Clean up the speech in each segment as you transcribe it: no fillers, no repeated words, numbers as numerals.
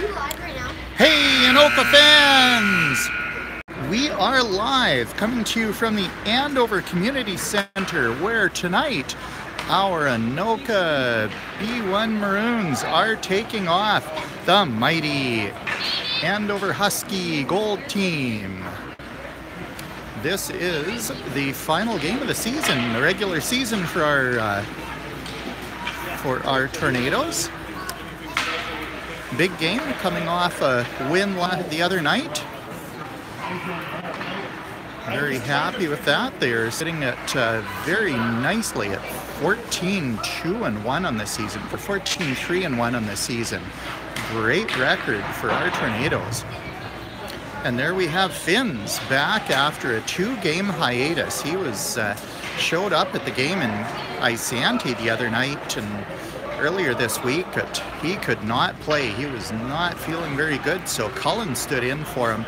you live right now? Hey, Anoka fans! We are live, coming to you from the Andover Community Center, where tonight our Anoka B1 Maroons are taking off the mighty Andover Husky Gold Team. This is the final game of the season, the regular season for our Tornadoes. Big game, coming off a win the other night. Very happy with that. They are sitting at very nicely at 14-2-1 on the season, for 14-3-1 on the season. Great record for our Tornadoes. And there we have Finn's back after a 2-game hiatus. He was showed up at the game in Isanti the other night and earlier this week, but he could not play. He was not feeling very good, so Cullen stood in for him.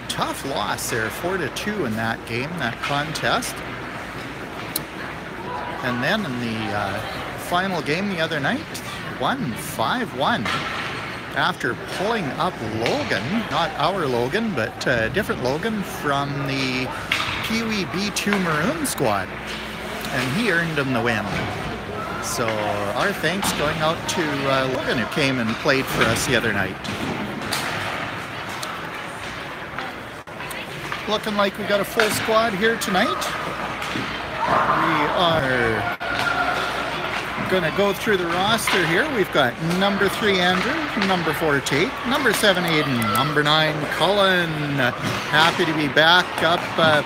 Tough loss there, 4-2 in that game, that contest. And then in the final game the other night, won 5-1 after pulling up Logan, not our Logan, but a different Logan from the Peewee B2 Maroon squad, and he earned him the win. So our thanks going out to Logan, who came and played for us the other night. Looking like we got a full squad here tonight. We are going to go through the roster here. We've got number 3 Andrew, number 4 Tate, number 7 Aiden, number 9 Cullen. Happy to be back up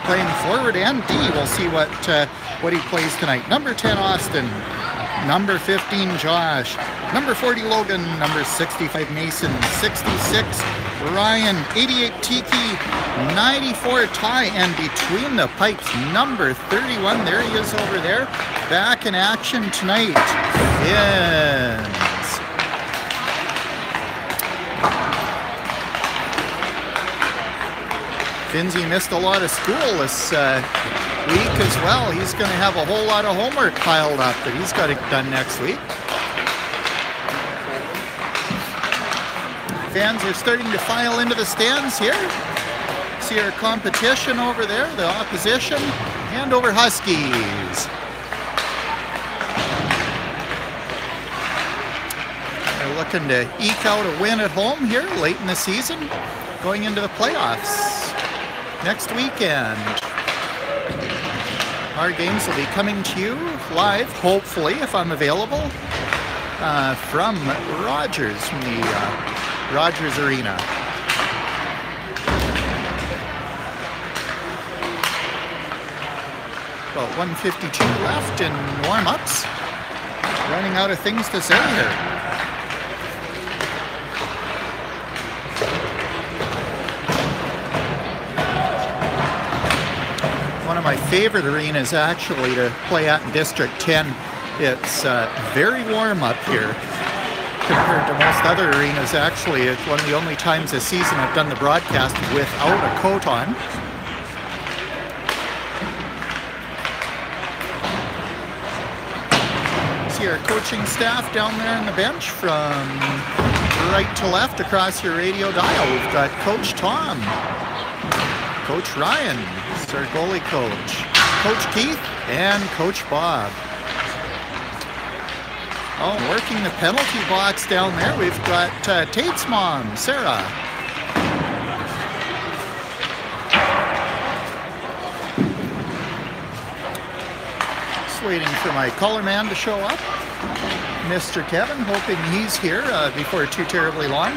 playing forward and D. We'll see what he plays tonight. Number 10 Austin, number 15 Josh, number 40 Logan, number 65 Mason, 66 Ryan, 88 Tiki, 94 Ty, and between the pipes, number 31, there he is over there, back in action tonight, Fins. Finsy missed a lot of school this week as well. He's going to have a whole lot of homework piled up that he's got to get done next week. Fans are starting to file into the stands here. See our competition over there, the opposition, Andover Huskies. They're looking to eke out a win at home here late in the season, going into the playoffs next weekend. Our games will be coming to you live, hopefully, if I'm available, from Rogers, from the Rogers Arena. About 1:52 left in warm-ups. Running out of things to say here. One of my favorite arenas actually to play at in District 10. It's very warm up here compared to most other arenas. Actually, it's one of the only times this season I've done the broadcast without a coat on. See our coaching staff down there on the bench from right to left across your radio dial. We've got Coach Tom, Coach Ryan, who's our goalie coach, Coach Keith, and Coach Bob. Oh, working the penalty box down there, we've got Tate's mom, Sarah. Just waiting for my color man to show up, Mr. Kevin, hoping he's here before too terribly long.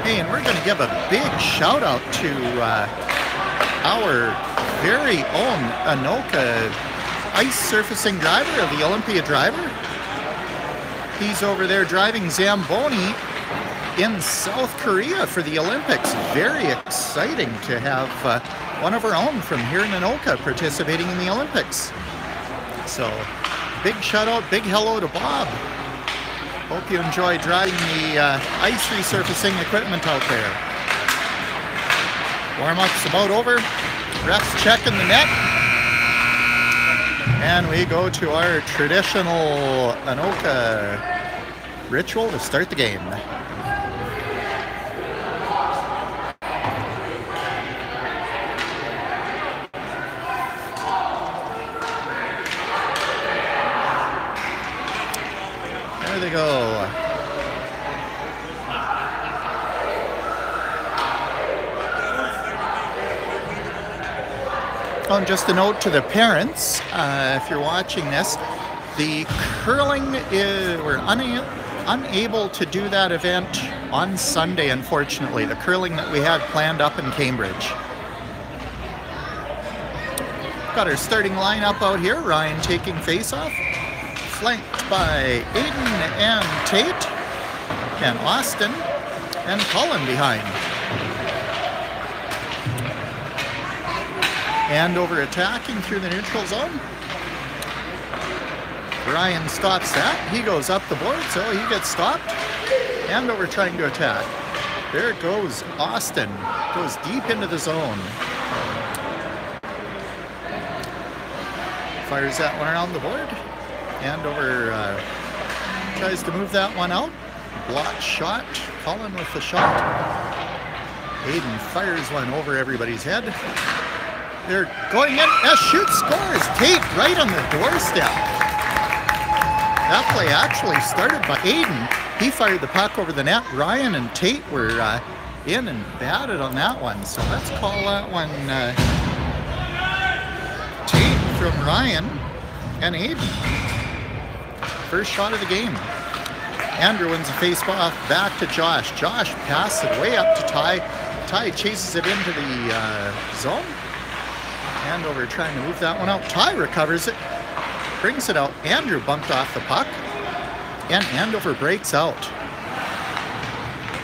And we're going to give a big shout out to our very own Anoka ice surfacing driver, of the Olympia driver. He's over there driving Zamboni in South Korea for the Olympics. Very exciting to have one of our own from here in Anoka participating in the Olympics. So big shout out, big hello to Bob. Hope you enjoy driving the ice resurfacing equipment out there. Warm-up's about over. Ref's checking the net. And we go to our traditional Anoka ritual to start the game. There they go. Oh, and just a note to the parents, if you're watching this, the curling we're unable to do that event on Sunday, unfortunately. The curling that we had planned up in Cambridge. Got our starting lineup out here. Ryan taking face-off, flanked by Aiden and Tate, and Austin, and Colin behind. Andover attacking through the neutral zone. Ryan stops that. He goes up the board, so he gets stopped. Andover trying to attack. There goes Austin. Goes deep into the zone. Fires that one around the board. Andover tries to move that one out. Blocked shot. Colin with the shot. Aiden fires one over everybody's head. They're going in. Shoot, scores. Tate right on the doorstep. That play actually started by Aiden. He fired the puck over the net. Ryan and Tate were in and batted on that one. So let's call that one Tate from Ryan and Aiden. First shot of the game. Andrew wins a face-off back to Josh. Josh passes it way up to Ty. Ty chases it into the zone. Andover trying to move that one out. Ty recovers it, brings it out. Andrew bumped off the puck, and Andover breaks out.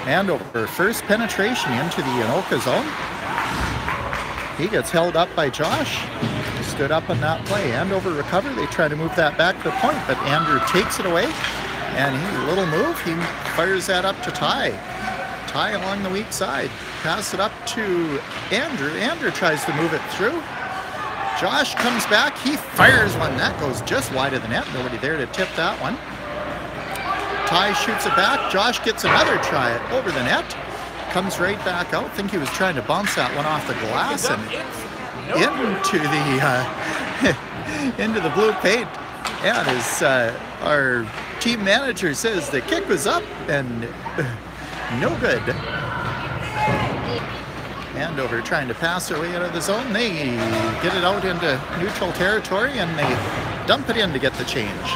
Andover first penetration into the Anoka zone. He gets held up by Josh. He stood up on that play. Andover recover. They try to move that back to the point, but Andrew takes it away, and he little move. He fires that up to Ty. Ty along the weak side. Pass it up to Andrew. Andrew tries to move it through. Josh comes back, he fires one. That goes just wide of the net. Nobody there to tip that one. Ty shoots it back. Josh gets another try over the net. Comes right back out. I think he was trying to bounce that one off the glass and into the blue paint. And as our team manager says, the kick was up and no good. Andover trying to pass their way out of the zone. They get it out into neutral territory and they dump it in to get the change.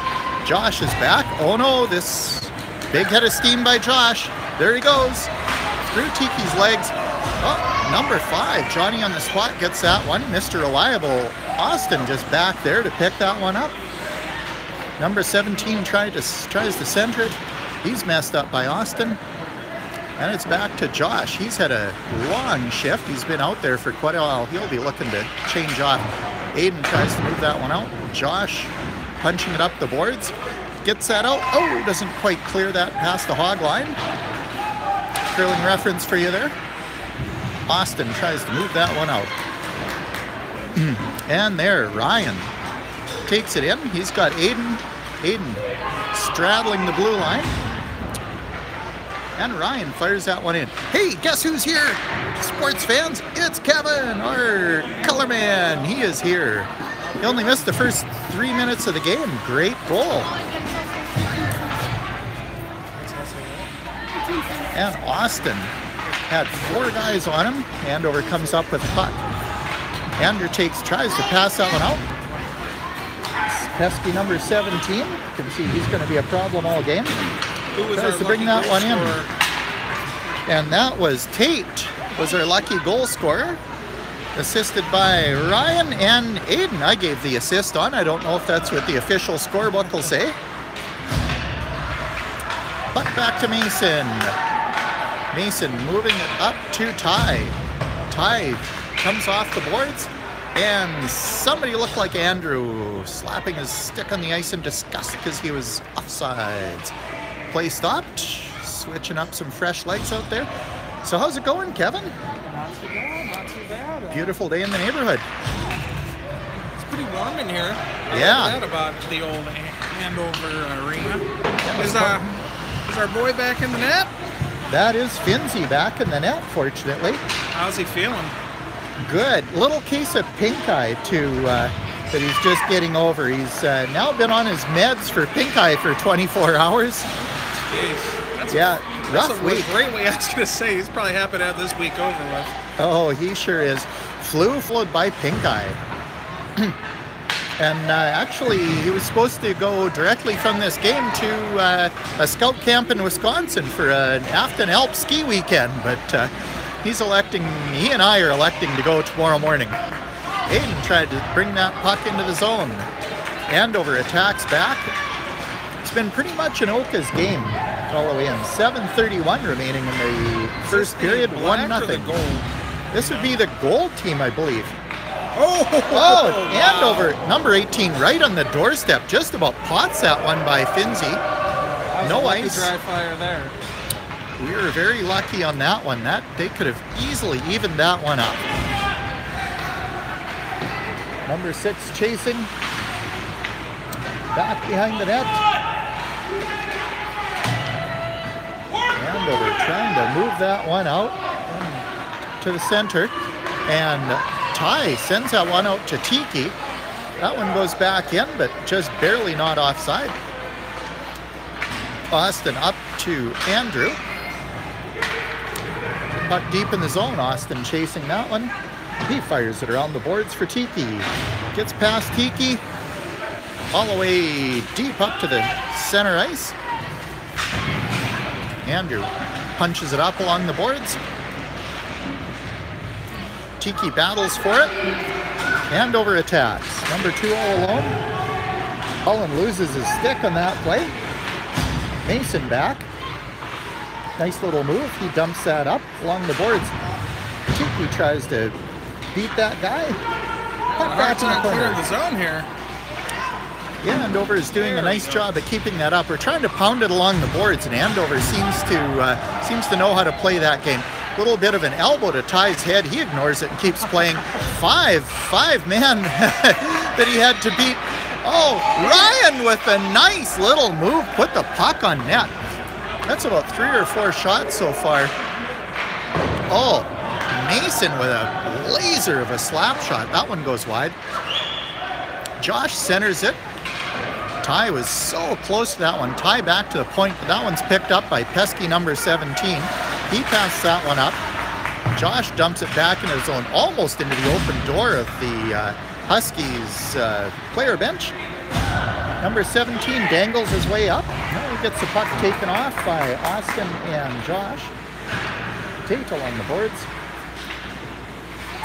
Josh is back. Oh no, this big head of steam by Josh. There he goes. Through Tiki's legs. Oh, number 5, Johnny on the spot gets that one. Mr. Reliable, Austin just back there to pick that one up. Number 17 tries to center it. He's messed up by Austin. And it's back to Josh. He's had a long shift. He's been out there for quite a while. He'll be looking to change off. Aiden tries to move that one out. Josh punching it up the boards. Gets that out. Oh, doesn't quite clear that past the hog line. Curling reference for you there. Austin tries to move that one out. And there, Ryan takes it in. He's got Aiden straddling the blue line. And Ryan fires that one in. Hey, guess who's here? Sports fans, it's Kevin, our color man. He is here. He only missed the first 3 minutes of the game. Great goal. And Austin had 4 guys on him. Andover comes up with the puck. Andrew tries to pass that one out. Pesky number 17. You can see he's going to be a problem all game. Tries to bring that one in. And that was Tate, was our lucky goal scorer. Assisted by Ryan and Aiden. I gave the assist on. I don't know if that's what the official scorebook will say. But back to Mason. Mason moving it up to Ty. Ty comes off the boards. And somebody looked like Andrew slapping his stick on the ice in disgust because he was offsides. Play stopped. Switching up some fresh legs out there. So how's it going, Kevin? Not too bad, not too bad. Beautiful day in the neighborhood. It's pretty warm in here. Yeah. I like that about the old Andover arena. Is our boy back in the net? That is Finzi back in the net, fortunately. How's he feeling? Good. Little case of pink eye, too, that he's just getting over. He's now been on his meds for pink eye for 24 hours. Jeez. Rough week. Great way I was going to say. He's probably happy to have this week over with. Oh, he sure is. Flu followed by pink eye. And actually, he was supposed to go directly from this game to a scout camp in Wisconsin for an Afton Alp ski weekend, but he and I are electing to go tomorrow morning. Aiden tried to bring that puck into the zone. Andover attacks back. It's been pretty much an Anoka's game all the way in. 7:31 remaining in the first period, 1-0. This would be the goal team, I believe. Oh, Andover, number 18, right on the doorstep. Just about pots that one by Finzi. No ice. Dry fire there. We were very lucky on that one. They could have easily evened that one up. Number 6 chasing. Back behind the net. Andover trying to move that one out to the center. And Ty sends that one out to Tiki. That one goes back in, but just barely not offside. Austin up to Andrew. Puck deep in the zone. Austin chasing that one. He fires it around the boards for Tiki. Gets past Tiki. All the way deep up to the center ice. Andrew punches it up along the boards. Tiki battles for it. Andover attacks. Number 2 all alone. Cullen loses his stick on that play. Mason back. Nice little move. He dumps that up along the boards. Tiki tries to beat that guy. Puck back in the corner. In the zone here. Yeah, Andover is doing a nice job at keeping that up. We're trying to pound it along the boards, and Andover seems to know how to play that game. Little bit of an elbow to Ty's head. He ignores it and keeps playing. Five man that he had to beat. Oh, Ryan with a nice little move. Put the puck on net. That's about 3 or 4 shots so far. Oh, Mason with a laser of a slap shot. That one goes wide. Josh centers it. Ty was so close to that one. Ty back to the point, but that one's picked up by pesky number 17. He passed that one up. Josh dumps it back in his zone, almost into the open door of the Huskies player bench. Number 17 dangles his way up. Now he gets the puck taken off by Austin and Josh. Tate along the boards.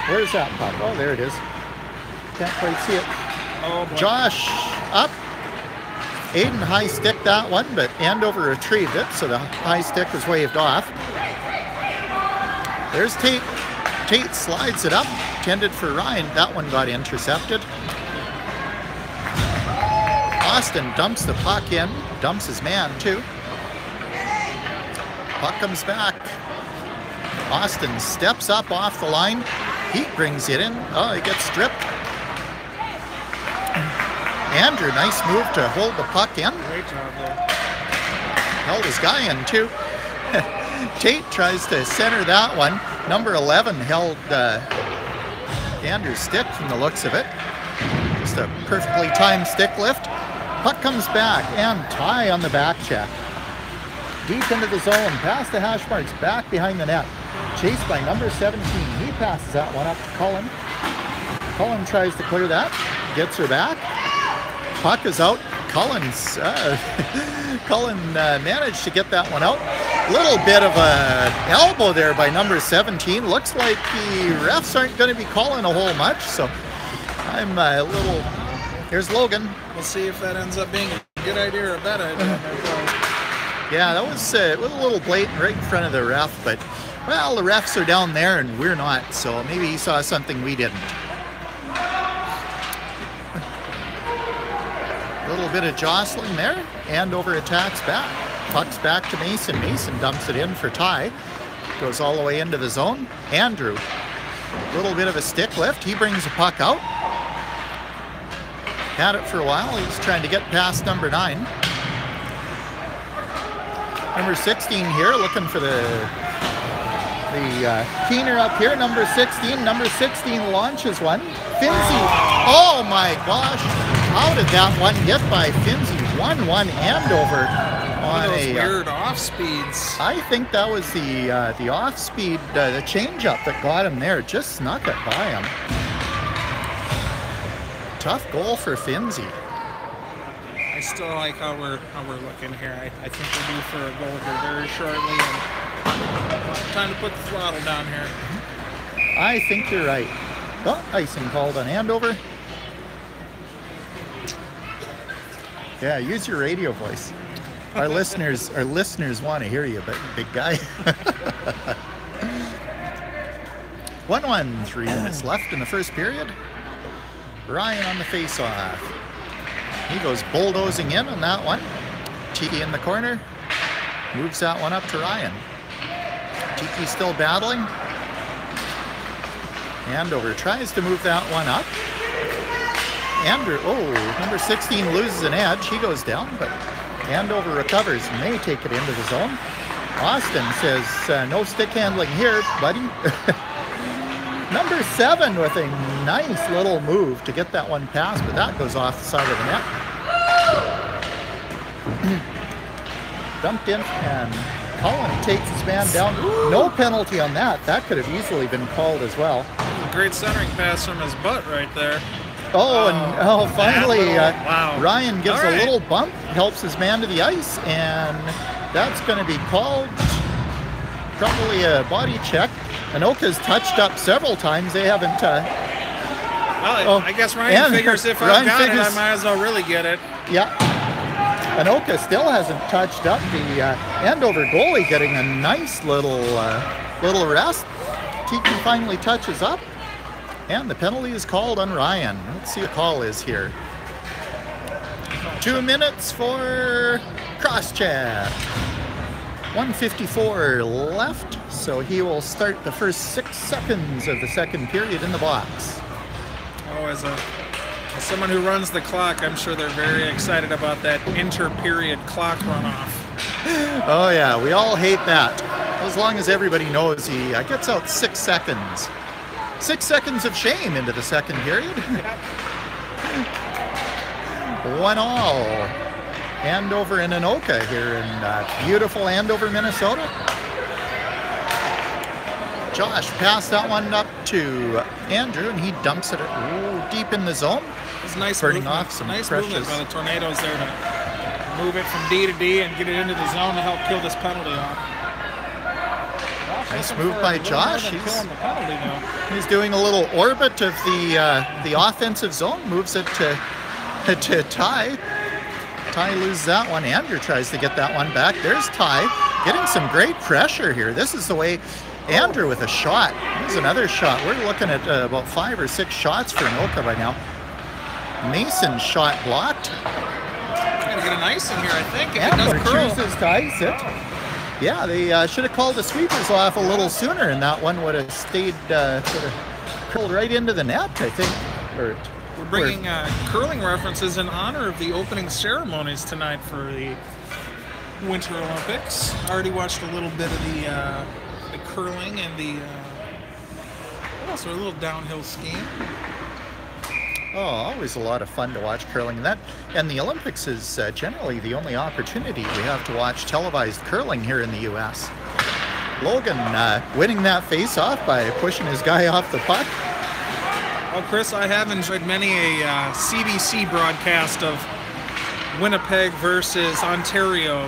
Where's that puck? Oh, there it is. Can't quite see it. Oh, boy. Josh up. Aiden high stick that one, but Andover retrieved it, so the high stick was waved off. There's Tate. Tate slides it up, intended for Ryan. That one got intercepted. Austin dumps the puck in, dumps his man too. Puck comes back. Austin steps up off the line. He brings it in. Oh, he gets stripped. Andrew, nice move to hold the puck in. Great job there. Held his guy in too. Tate tries to center that one. Number 11 held Andrew's stick from the looks of it. Just a perfectly timed stick lift. Puck comes back and Ty on the back check. Deep into the zone, past the hash marks, back behind the net. Chased by number 17. He passes that one up to Cullen. Cullen tries to clear that. Gets her back. Puck is out. Cullen managed to get that one out. Little bit of an elbow there by number 17. Looks like the refs aren't going to be calling a whole much, so I'm a little... Here's Logan. We'll see if that ends up being a good idea or a bad idea. Yeah, that was a little blatant right in front of the ref, but, well, the refs are down there and we're not, so maybe he saw something we didn't. A little bit of jostling there. Andover attacks back. Puck's back to Mason. Mason dumps it in for Ty. Goes all the way into the zone. Andrew, a little bit of a stick lift. He brings the puck out. Had it for a while. He's trying to get past number 9. Number 16 here, looking for the keener up here. Number 16. Number 16 launches one. Finzi. Oh my gosh! How did that one get by Finzi? 1-1 Andover on those weird off speeds. I think that was the off speed, the changeup that got him there. Just snuck it by him. Tough goal for Finzi. I still like how we're looking here. I think we're due for a goal here very shortly. And time to put the throttle down here. I think you're right. Oh, icing called on Andover. Yeah, use your radio voice. Our listeners want to hear you, but big guy. 1-1, 3 minutes left in the first period. Ryan on the face-off. He goes bulldozing in on that one. Tiki in the corner. Moves that one up to Ryan. Tiki still battling. Andover tries to move that one up. Andrew, number 16 loses an edge. He goes down, but Andover recovers and they take it into the zone. Austin says, no stick handling here, buddy. Number 7 with a nice little move to get that one past, but that goes off the side of the net. Dumped in, and Cullen takes his man down. No penalty on that. That could have easily been called as well. Great centering pass from his butt right there. Finally, wow. Ryan gives a little bump, helps his man to the ice, and that's going to be called probably a body check. Anoka's touched up several times. They haven't. I guess Ryan figures if I've got it, I might as well really get it. Yeah. Anoka still hasn't touched up. The Andover goalie getting a nice little rest. Tiki finally touches up, and the penalty is called on Ryan. Let's see what the call is here. 2 minutes for cross-check. 1:54 left, so he will start the first 6 seconds of the second period in the box. Oh, as someone who runs the clock, I'm sure they're very excited about that inter-period clock runoff. Oh yeah, we all hate that. As long as everybody knows he gets out 6 seconds. 6 seconds of shame into the second period. 1-1. Andover and Anoka here in beautiful Andover, Minnesota. Josh passed that one up to Andrew, and he dumps it deep in the zone. It's nice burning movement. off some nice precious movement by the Tornadoes there to move it from D to D and get it into the zone to help kill this penalty off. Nice move by Josh. He's doing a little orbit of the offensive zone, moves it to Ty. Ty loses that one. Andrew tries to get that one back. There's Ty getting some great pressure here. This is the way. Andrew with a shot. Here's another shot. We're looking at about 5 or 6 shots for Anoka by now. Mason's shot blocked. Trying to get an icing here, I think. Andrew chooses to ice it. Yeah, they should have called the sweepers off a little sooner, and that one would have stayed, sort of curled right into the net, I think. We're bringing curling references in honor of the opening ceremonies tonight for the Winter Olympics. I already watched a little bit of the curling and the also a little downhill skiing. Oh, always a lot of fun to watch curling. And the Olympics is generally the only opportunity we have to watch televised curling here in the U.S. Logan winning that face-off by pushing his guy off the puck. Well, Chris, I have enjoyed many a CBC broadcast of Winnipeg versus Ontario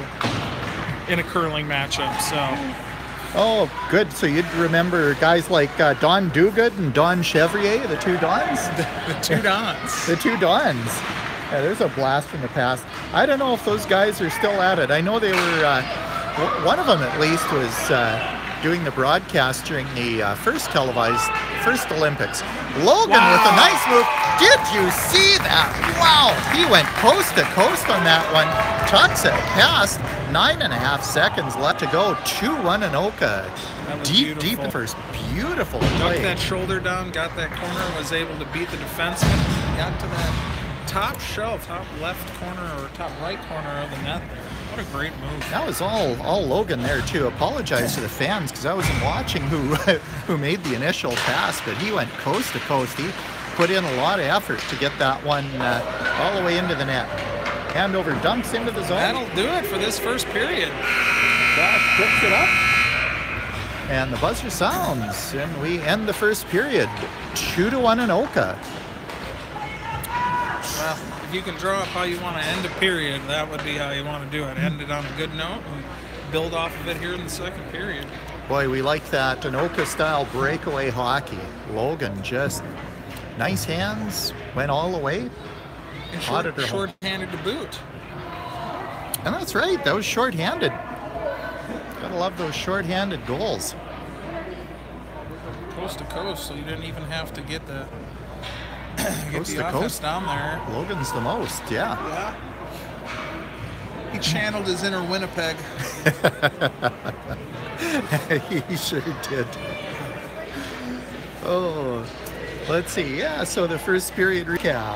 in a curling matchup, so... Oh, good. So you'd remember guys like Don Duguid and Don Chevrier, the two Dons? The two Dons. The two Dons. Yeah, there's a blast from the past. I don't know if those guys are still at it. I know they were, one of them at least was doing the broadcast during the first Olympics. Logan with a nice move. Did you see that? Wow, he went coast to coast on that one. Tucks it past. 9.5 seconds left to go. 2-1 Anoka. Deep in first. Beautiful play. Ducked that shoulder down, got that corner, was able to beat the defenseman. Got to that top shelf, top left corner or top right corner of the net there. What a great move. That was all Logan there too. Apologize to the fans because I wasn't watching who made the initial pass, but he went coast to coast. He put in a lot of effort to get that one all the way into the net. Andover dumps into the zone. That'll do it for this first period. Josh picks it up. And the buzzer sounds, and we end the first period. 2-1 Anoka. Well, if you can draw up how you want to end a period, that would be how you want to do it. End it on a good note and build off of it here in the second period. Boy, we like that Anoka-style breakaway hockey. Logan just nice hands, went all the way. And short-handed to boot. And that's right, that was short-handed. Gotta love those short-handed goals. Coast to coast, so you didn't even have to get the Coast to coast down there. Logan's the most, yeah. Yeah. He channeled his inner Winnipeg. He sure did. Oh, let's see. Yeah, so the first period recap.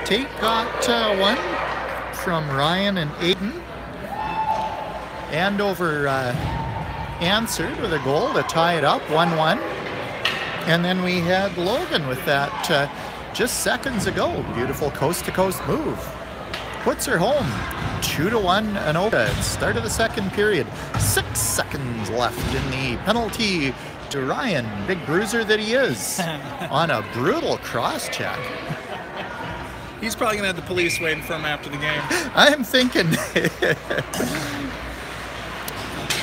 Tate got one from Ryan and Aiden. Andover answered with a goal to tie it up, 1-1. And then we had Logan with that just seconds ago. Beautiful coast-to-coast move. Puts her home. 2-1 Anoka at start of the second period. 6 seconds left in the penalty to Ryan, big bruiser that he is, on a brutal cross-check. He's probably going to have the police waiting for him after the game. I'm thinking.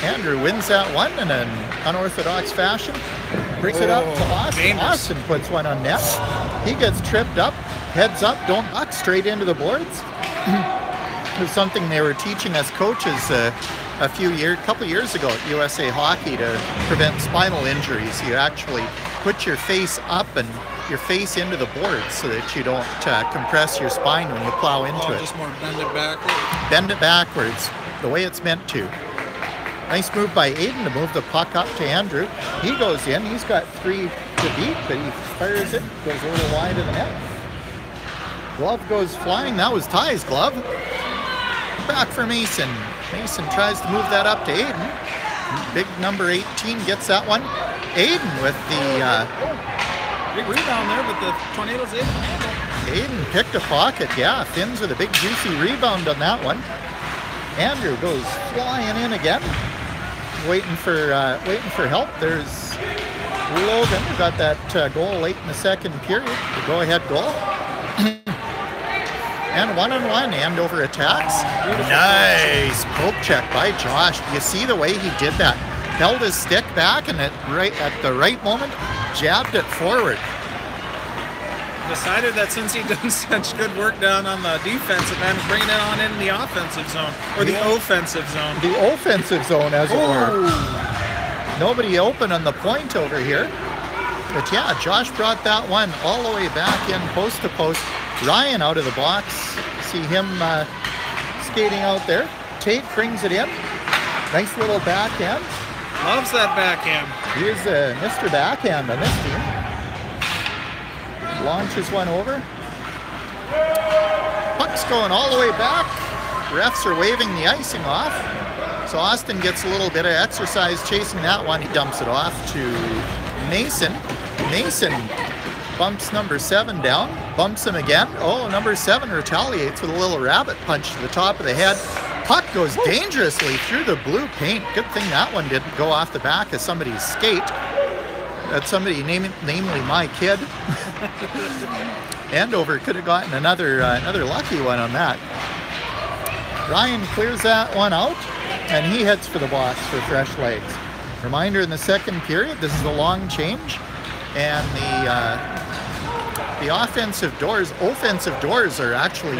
Andrew wins that one in an unorthodox fashion. Brings it up to Austin. Dangerous. Austin puts one on net. He gets tripped up, heads up, don't duck, straight into the boards. It was something they were teaching us coaches couple years ago at USA Hockey to prevent spinal injuries. You actually put your face up and your face into the boards so that you don't compress your spine when you plow into it. Just more bend it backwards. Bend it backwards, the way it's meant to. Nice move by Aiden to move the puck up to Andrew. He goes in. He's got 3 to beat, but he fires it, goes a little wide of the net. Glove goes flying. That was Ty's glove. Back for Mason. Mason tries to move that up to Aiden. Big number 18 gets that one. Aiden with the... big rebound there, but the Tornadoes able to handle. Aiden picked a pocket. Yeah, Finns with a big juicy rebound on that one. Andrew goes flying in again. Waiting for help. There's Logan, who got that goal late in the second period, the go-ahead goal. And 1-on-1, Andover attacks. Nice poke check by Josh. You see the way he did that? Held his stick back and at the right moment, jabbed it forward. Decided that since he done such good work down on the defensive end, bring it on in the offensive zone, or the offensive zone. The offensive zone, as it were. Nobody open on the point over here. But yeah, Josh brought that one all the way back in post to post. Ryan out of the box. See him skating out there. Tate brings it in. Nice little backhand. Loves that backhand. He is Mr. Backhand on this team. Launches one over. Puck's going all the way back. Refs are waving the icing off. So Austin gets a little bit of exercise chasing that one. He dumps it off to Mason. Mason bumps number 7 down. Bumps him again. Oh, number 7 retaliates with a little rabbit punch to the top of the head. Puck goes dangerously through the blue paint. Good thing that one didn't go off the back of somebody's skate. That's somebody, namely my kid. Andover could have gotten another lucky one on that. Ryan clears that one out, and he heads for the box for fresh legs. Reminder in the second period, this is a long change, and the offensive doors are actually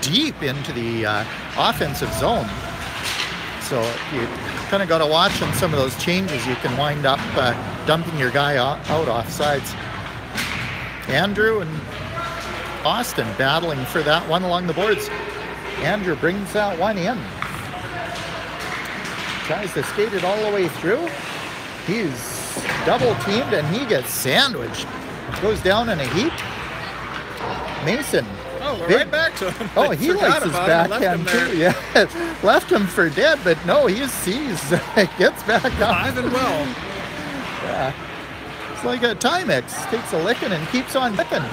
deep into the offensive zone. So you kind of got to watch on some of those changes. You can wind up dumping your guy out off sides. Andrew and Austin battling for that one along the boards. Andrew brings that one in. Tries to skate it all the way through. He's double teamed and he gets sandwiched. Goes down in a heap. Mason. Oh, we're right back to him. Oh, he likes his backhand too. Yeah, left him for dead, but no, he sees. Gets back up. Alive and well. Yeah. It's like a Timex. Takes a licking and keeps on licking.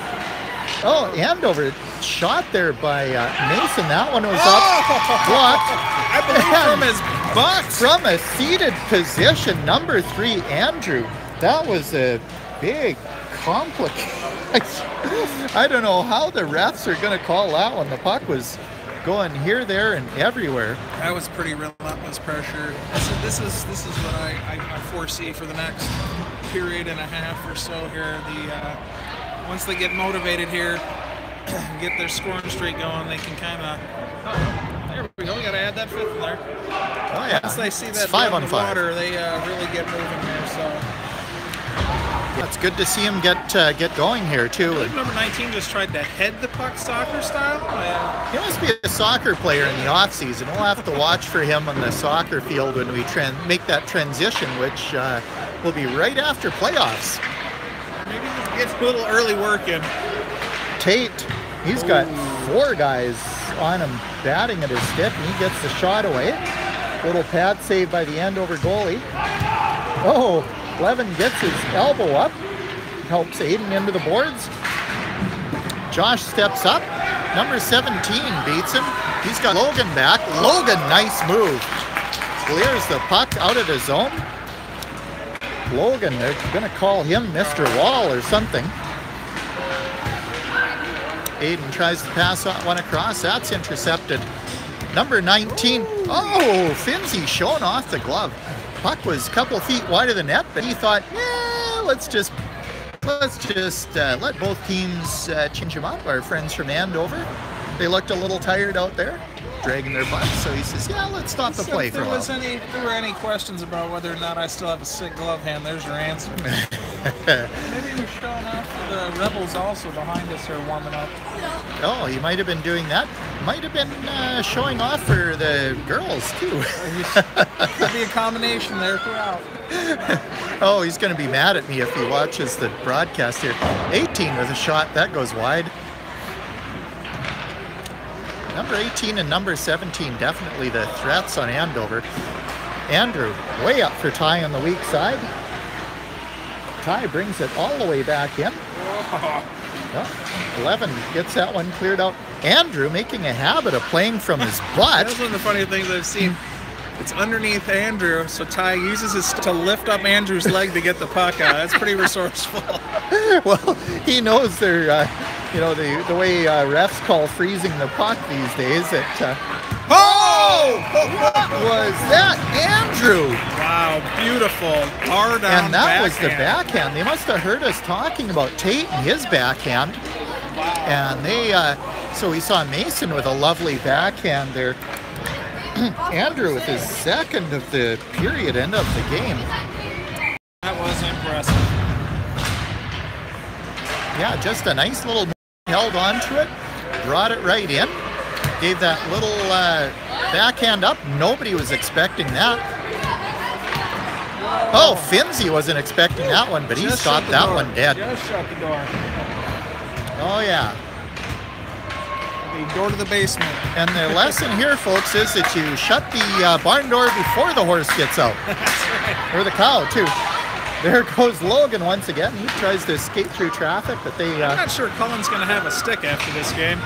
Oh, Andover shot there by Mason. That one was up. Blocked. I believe from his butt. From a seated position, number 3, Andrew. That was a big, complicated. I don't know how the refs are going to call that one. The puck was going here, there, and everywhere. That was pretty relentless pressure. This is what I foresee for the next period and a half or so here. Once they get motivated here, get their scoring streak going, they can kind of. Oh, there we go. We got to add that 5th in there. Oh yeah. Once they see that 5 on 5. water, they really get moving here. So. Yeah, it's good to see him get going here too. I believe number 19 just tried to head the puck soccer style. He must be a soccer player in the off season. We'll have to watch for him on the soccer field when we make that transition, which will be right after playoffs. Maybe get a little early work in. Tate, he's got 4 guys on him batting at his stick, and he gets the shot away. Little pad save by the Andover goalie. Oh, Levin gets his elbow up, helps Aiden into the boards. Josh steps up. Number 17 beats him. He's got Logan back. Logan, nice move. Clears the puck out of the zone. Logan, they're going to call him Mr. Wall or something. Aiden tries to pass that one across. That's intercepted. Number 19. Oh, Finzi showing off the glove. Puck was a couple feet wide of the net, but he thought, yeah, let's just let both teams change them up. Our friends from Andover, they looked a little tired out there, dragging their butts. So he says, yeah, let's stop the play for a while. If there were any questions about whether or not I still have a sick glove hand, there's your answer. Maybe we're showing off for the Rebels also behind us here warming up. Oh, he might have been doing that. Might have been showing off for the girls too. Could be a combination there throughout. Oh, he's going to be mad at me if he watches the broadcast here. 18 with a shot. That goes wide. Number 18 and number 17, definitely the threats on Andover. Andrew, way up for Ty on the weak side. Ty brings it all the way back in. Oh, 11 gets that one cleared out. Andrew making a habit of playing from his butt. That's one of the funny things I've seen. It's underneath Andrew, so Ty uses his to lift up Andrew's leg to get the puck out. That's pretty resourceful. Well, he knows they're, the way refs call freezing the puck these days. Oh! What was that, Andrew? Wow, beautiful. Hard down And that backhand. was the backhand. They must have heard us talking about Tate and his backhand. Wow. And they, so we saw Mason with a lovely backhand there. Andrew with his second of the period, end of the game. That was impressive. Yeah, just a nice little held on to it, brought it right in, gave that little backhand up. Nobody was expecting that. Oh, Finzi wasn't expecting that one, but he stopped that one dead. Just shut the door. Oh, yeah. The door to the basement. And the lesson here, folks, is that you shut the barn door before the horse gets out. That's right. Or the cow, too. There goes Logan once again. He tries to escape through traffic, but they... I'm not sure Cullen's going to have a stick after this game.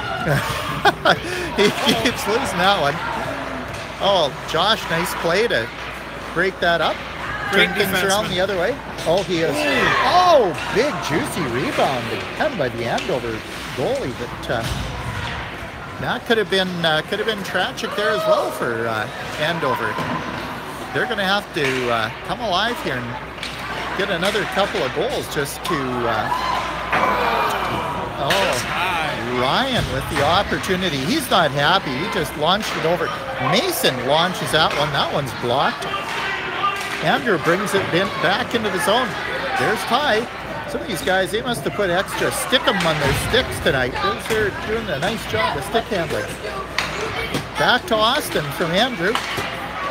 He keeps losing that one. Oh, Josh, nice play to break that up. Turn things around the other way. Oh, he is. Oh, big juicy rebound again by the Andover goalie. But that could have been tragic there as well for Andover. They're going to have to come alive here and get another couple of goals just to. Ryan with the opportunity. He's not happy. He just launched it over. Mason launches that one. That one's blocked. Andrew brings it back into the zone. There's Ty. Some of these guys, they must have put extra stick 'em on their sticks tonight. They're doing a nice job of stick handling. Back to Austin from Andrew.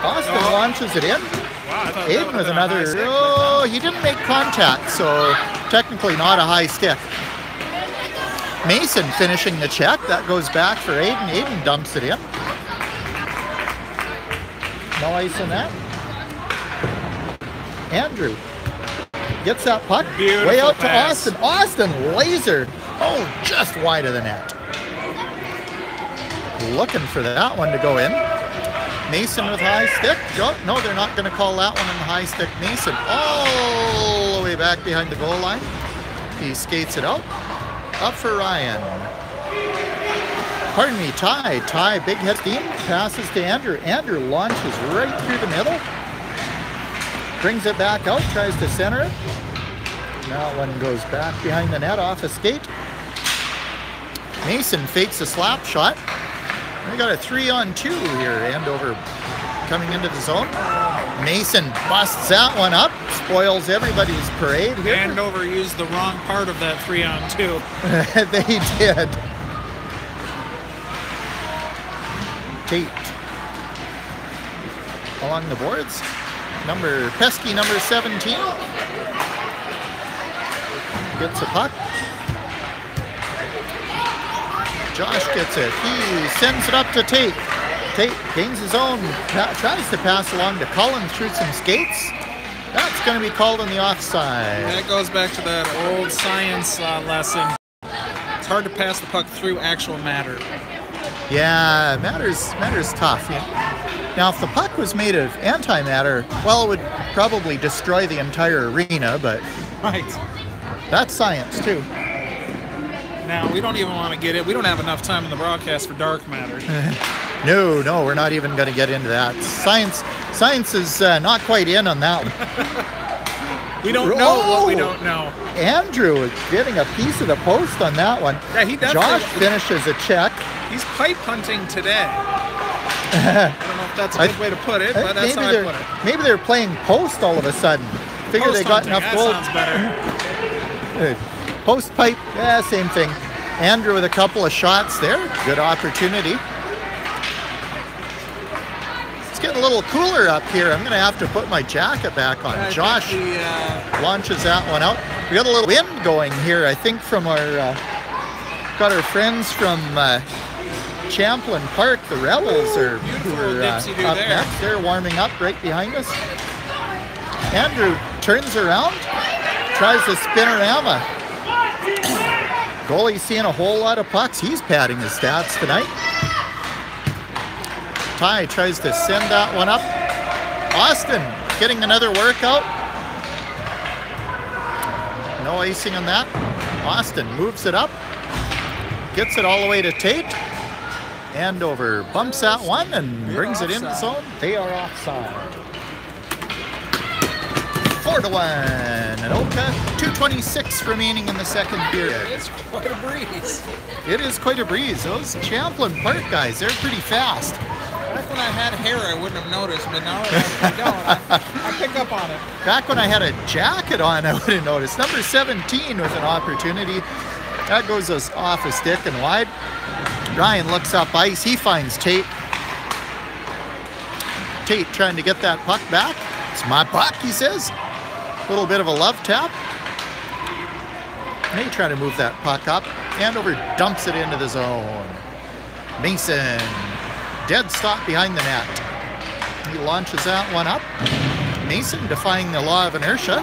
Austin launches it in. Wow, Aiden with another. Oh, he didn't make contact, so technically not a high stick. Mason finishing the check. That goes back for Aiden. Aiden dumps it in. No ice in that. Andrew gets that puck. Beautiful way out pass. to Austin. Austin laser. Oh, just wide of the net. Looking for that one to go in. Mason with high stick. Oh, no, they're not going to call that one in the high stick. Mason all the way back behind the goal line. He skates it out. Up for Ryan. Pardon me, Ty. Ty, big head steam. Passes to Andrew. Andrew launches right through the middle. Brings it back out. Tries to center it. That one goes back behind the net off a skate. Mason fakes a slap shot. We got a 3-on-2 here. Andover coming into the zone. Mason busts that one up. Spoils everybody's parade here. Andover used the wrong part of that 3-on-2. They did. Tate along the boards. Pesky number 17. Gets a puck. Josh gets it. He sends it up to Tate. Tate gains his own. Tries to pass along to Cullen through some skates. That's going to be called on the offside. That goes back to that old science lesson. It's hard to pass the puck through actual matter. Yeah, matter's tough. Yeah. Now, if the puck was made of antimatter, well, it would probably destroy the entire arena, but Right. that's science, too. Now, we don't even want to get it. We don't have enough time in the broadcast for dark matter. No, we're not even going to get into that. Science is not quite in on that one. We don't know what we don't know. Andrew is getting a piece of the post on that one. Yeah, he definitely. Josh finishes a check. He's pipe hunting today. I don't know if that's a good way to put it, but that's how I put it. Maybe they're playing post all of a sudden. Figure Post they got hunting, enough that goals. sounds better. Post pipe, yeah, same thing. Andrew with a couple of shots there. Good opportunity. It's getting a little cooler up here. I'm going to have to put my jacket back on. I Josh think launches that one out. We got a little wind going here, I think, from our got our friends from Champlain Park, the Rebels, are up there. next. They're warming up right behind us. Andrew turns around, tries to spinorama. Goalie's seeing a whole lot of pucks. He's padding his stats tonight. Ty tries to send that one up. Austin getting another workout. No icing on that. Austin moves it up. Gets it all the way to Tate. Andover bumps that one and brings it in the zone. They are offside. 4-1. Anoka, 2:26 remaining in the second period. it's quite a breeze. It is quite a breeze. Those Champlain Park guys, they're pretty fast. Back when I had hair, I wouldn't have noticed, but now that I don't, I pick up on it. Back when I had a jacket on, I would have noticed. Number 17 with an opportunity. That goes us off a stick and wide. Ryan looks up ice. He finds Tate. Tate trying to get that puck back. It's my puck, he says. A little bit of a love tap. They try to move that puck up. Andover dumps it into the zone. Mason, dead stop behind the net. He launches that one up. Mason defying the law of inertia,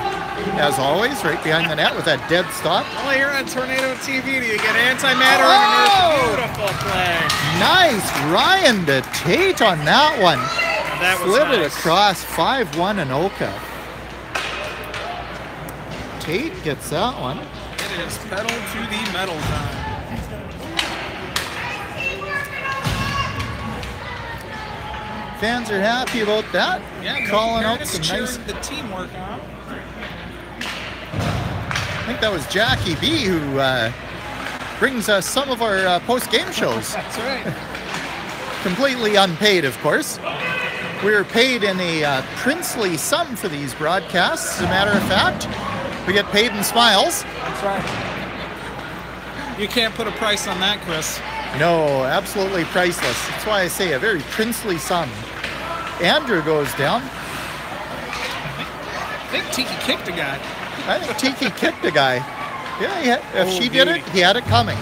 as always, right behind the net with that dead stop. Well, here on Tornado TV, do you get antimatter and inertia? Beautiful play. Nice. Ryan to Tate on that one. That was Slid it nice. across. 5-1 Anoka. Tate gets that one. It is pedal to the metal time. Fans are happy about that. Yeah, calling out Curtis some cheering nice. the teamwork on. I think that was Jackie B who brings us some of our post-game shows. That's right. Completely unpaid, of course. We're paid in a princely sum for these broadcasts. As a matter of fact, we get paid in smiles. That's right. You can't put a price on that, Chris. No, absolutely priceless. That's why I say a very princely sum. Andrew goes down. I think Tiki kicked a guy. I think Tiki kicked a guy. Yeah, if she did it, he had it coming.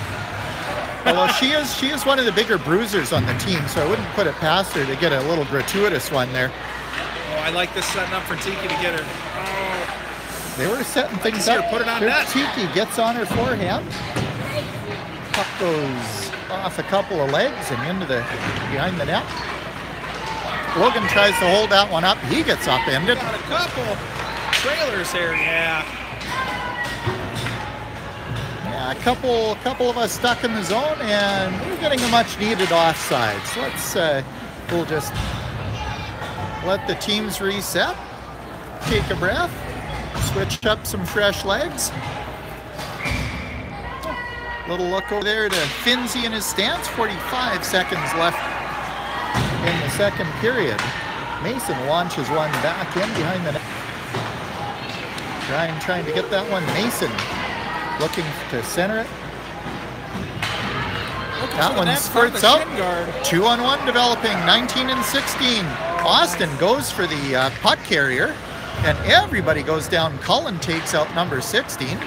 Although she is one of the bigger bruisers on the team, so I wouldn't put it past her to get a little gratuitous one there. Oh, I like this setting up for Tiki to get her. Oh. They were setting things up. Put it on net. Tiki gets on her forehand. Puck goes off a couple of legs and into the behind the net. Logan tries to hold that one up. He gets upended. Got a couple trailers here, yeah. Yeah, a couple of us stuck in the zone, and we're getting a much-needed offside. So we'll just let the teams reset, take a breath, switch up some fresh legs. Little look over there to Finzi in his stance. 45 seconds left in the second period. Mason launches one back in behind the net. Trying to get that one. Mason looking to center it. That one squirts out. 2-on-1 developing, 19 and 16. Austin goes for the puck carrier, and everybody goes down. Cullen takes out number 16.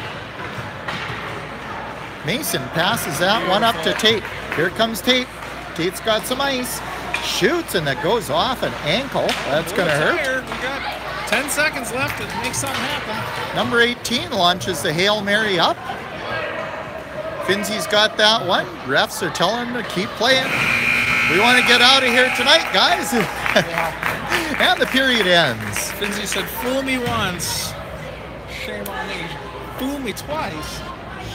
Mason passes that one up to Tate. Here comes Tate. Tate's got some ice. Shoots, and that goes off an ankle. That's going to hurt. We got 10 seconds left to make something happen. Number 18 launches the Hail Mary up. Finzi's got that one. Refs are telling him to keep playing. We want to get out of here tonight, guys. And the period ends. Finzi said, fool me once. Shame on me. Fool me twice.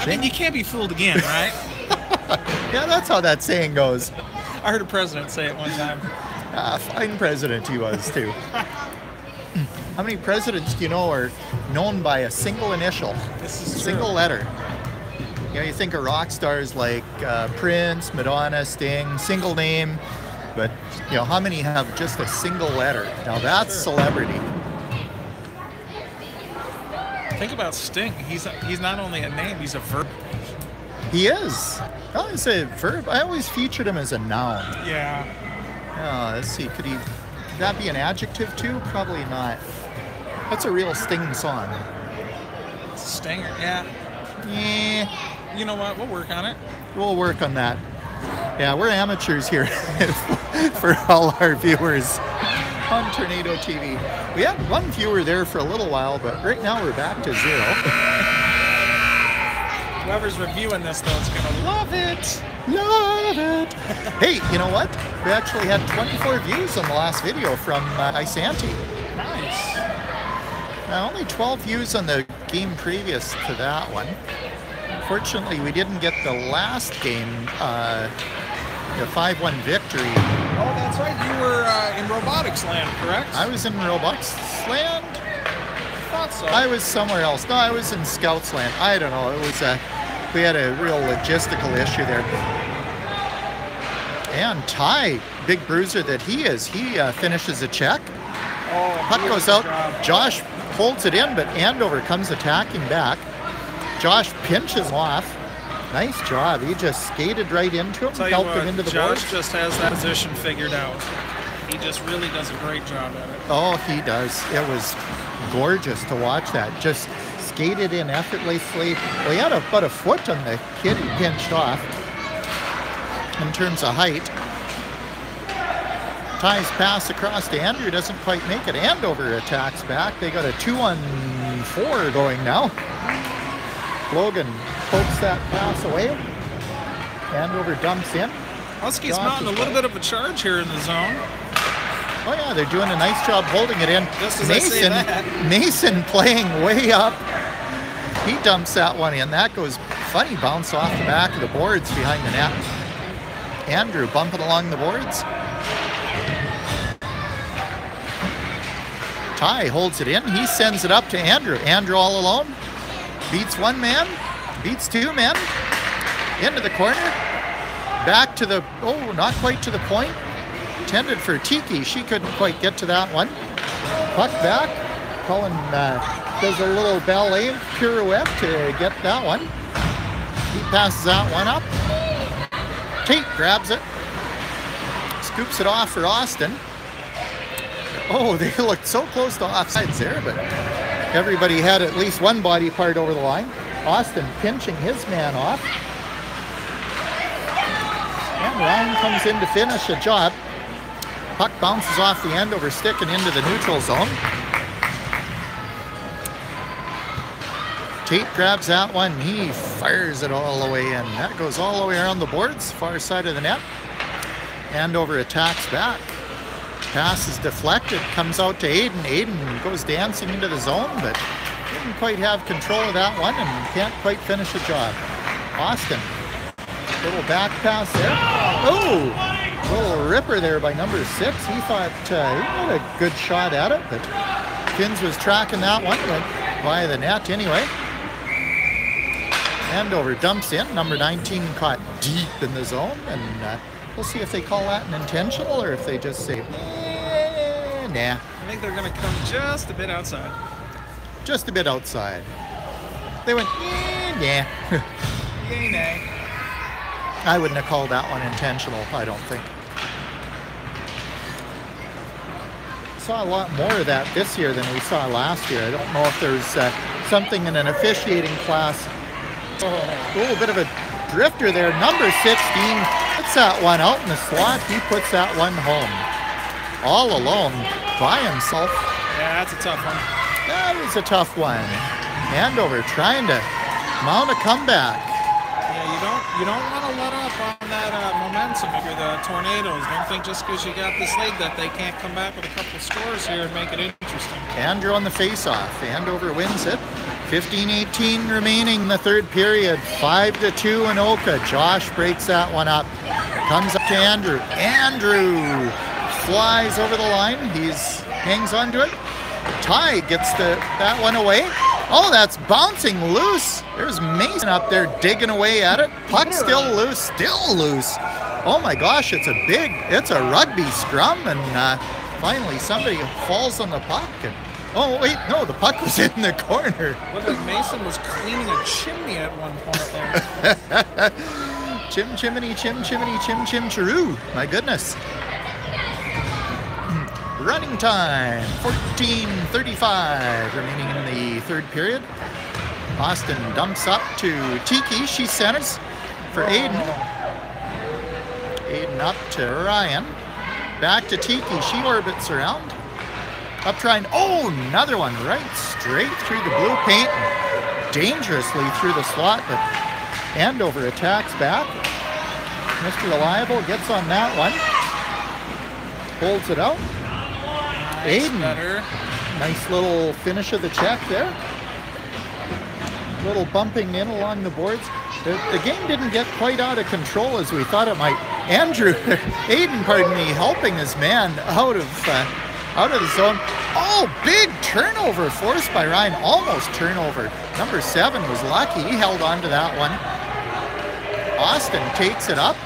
I mean, you can't be fooled again, right? Yeah, that's how that saying goes. I heard a president say it one time. Fine president he was, too. How many presidents do you know are known by a single initial? This is single true. letter. You know, you think of rock stars like Prince, Madonna, Sting, single name, but you know, how many have just a single letter? Now that's celebrity. Think about Sting. He's not only a name, he's a verb. He is. Oh, it's a verb. I always featured him as a noun. Yeah. Let's see. Could that be an adjective too? Probably not. That's a real Sting song. It's a stinger, yeah. Yeah. You know what? We'll work on it. We'll work on that. Yeah, we're amateurs here for all our viewers on Tornado TV. We had one viewer there for a little while, but right now we're back to 0. Whoever's reviewing this, though, is going to love it. Love it. Hey, you know what? We actually had 24 views on the last video from Isanti. Nice. Only 12 views on the game previous to that one. Unfortunately, we didn't get the last game, the 5-1 victory. Oh, that's right. You were in Robotics Land, correct? I was in Robotics Land. I thought so. I was somewhere else. No, I was in Scouts Land. I don't know. It was we had a real logistical issue there. And Ty, big bruiser that he is, he finishes a check. Oh, puck goes out. Job. Josh holds it in, but Andover comes attacking back. Josh pinches off. Nice job. He just skated right into him, helped him into the boards. Josh just has that position figured out. He just really does a great job at it. Oh, he does. It was gorgeous to watch that. Just skated in effortlessly. Well, he had about a foot on the kid he pinched off in terms of height. Ty's pass across to Andrew doesn't quite make it. Andover attacks back. They got a 2-on-4 going now. Logan pokes that pass away. Andover dumps in. Huskies mounting a little bit of a charge here in the zone. Oh yeah, they're doing a nice job holding it in. Just as I say that. Mason playing way up. He dumps that one in. That goes funny bounce off the back of the boards behind the net. Andrew bumping along the boards. Ty holds it in. He sends it up to Andrew. Andrew all alone. Beats one man. Beats two men. Into the corner. Back to the, oh, not quite to the point. Intended for Tiki. She couldn't quite get to that one. Puck back. Cullen does a little ballet pirouette to get that one. He passes that one up. Tate grabs it. Scoops it off for Austin. Oh, they looked so close to offsides there, but everybody had at least one body part over the line. Austin pinching his man off. And Ryan comes in to finish a job. Puck bounces off the Andover stick and into the neutral zone. Tate grabs that one. He fires it all the way in. That goes all the way around the boards, far side of the net. Andover attacks back. Pass is deflected, comes out to Aiden. Aiden goes dancing into the zone, but didn't quite have control of that one and can't quite finish the job. Austin, little back pass there. Oh, little ripper there by number 6. He thought he had a good shot at it, but Kins was tracking that one, went by the net anyway. Andover dumps in. Number 19 caught deep in the zone, and we'll see if they call that an intentional or if they just say, nah. I think they're going to come just a bit outside. Just a bit outside. They went, nah. Yay, nay. I wouldn't have called that one intentional, I don't think. Saw a lot more of that this year than we saw last year. I don't know if there's something in an officiating class. A little bit of a drifter there. Number 16 puts that one out in the slot. He puts that one home. All alone by himself. Yeah, that's a tough one. That is a tough one. Andover trying to mount a comeback. Yeah, you don't want to let up on that momentum if you're the Tornadoes. Don't think just because you got this lead that they can't come back with a couple of scores here and make it interesting. Andrew on the face-off. Andover wins it. 15-18 remaining in the third period. 5-2 Anoka. Josh breaks that one up. Comes up to Andrew. Andrew flies over the line. He's hangs onto it. Ty gets that one away. Oh, that's bouncing loose. There's Mason up there digging away at it. Puck still loose. Oh my gosh, it's a rugby scrum, and finally somebody falls on the puck. And, oh wait, no, the puck was in the corner. Look like Mason was cleaning a chimney at one point there. Chim chimney, chim chimney, chim chim chiroo. My goodness. Running time, 14:35 remaining in the third period. Austin dumps up to Tiki. She centers for Aiden. Aiden up to Ryan. Back to Tiki. She orbits around. Up trying. Oh, another one right straight through the blue paint. Dangerously through the slot, but Andover attacks back. Mr. Reliable gets on that one. Holds it out. Aiden, nice little finish of the check there. Little bumping in along the boards. The game didn't get quite out of control as we thought it might. Aiden, pardon me, helping his man out of the zone. Oh, big turnover forced by Ryan, almost turnover. Number 7 was lucky, he held on to that one. Austin takes it up.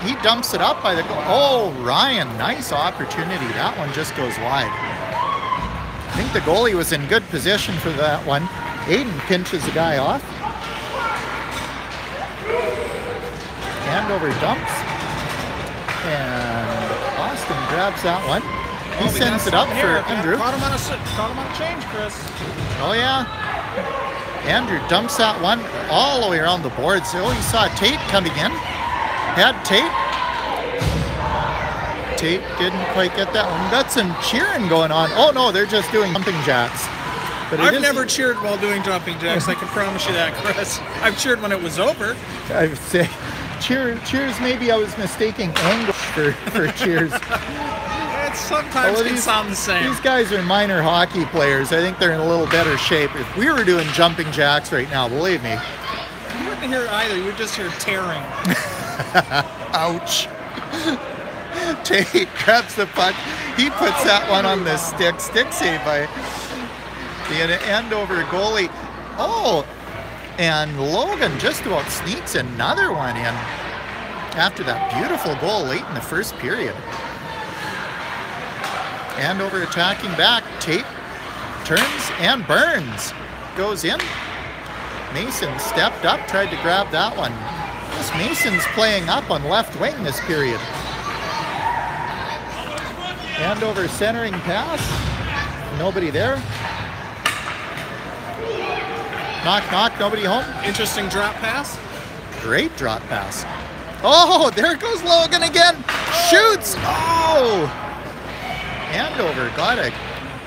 He dumps it up by the goal. Oh, Ryan, nice opportunity. That one just goes wide. I think the goalie was in good position for that one. Aiden pinches the guy off. Andover dumps. And Austin grabs that one. He sends it up for Andrew. Caught him on a change, Chris. Oh, yeah. Andrew dumps that one all the way around the boards. Oh, he saw Tate coming in. Had Tate. Tate didn't quite get that one. Got some cheering going on. Oh no, they're just doing jumping jacks. But I've never cheered while doing jumping jacks. I can promise you that, Chris. I've cheered when it was over. I would say cheers. Maybe I was mistaking angle for cheers. It sometimes can sound the same. These guys are minor hockey players. I think they're in a little better shape. If we were doing jumping jacks right now, believe me. You wouldn't hear either. You would just hear tearing. Ouch. Tate grabs the puck. He puts that one on the stick. Stick save by the Andover goalie. Oh, and Logan just about sneaks another one in after that beautiful goal late in the first period. Andover attacking back. Tate turns and burns. Goes in. Mason stepped up, tried to grab that one. things. Mason's playing up on left wing this period. Andover centering pass. Nobody there. Knock, knock, nobody home. Interesting drop pass. Great drop pass. Oh, there goes Logan again. Shoots. Oh! Andover got a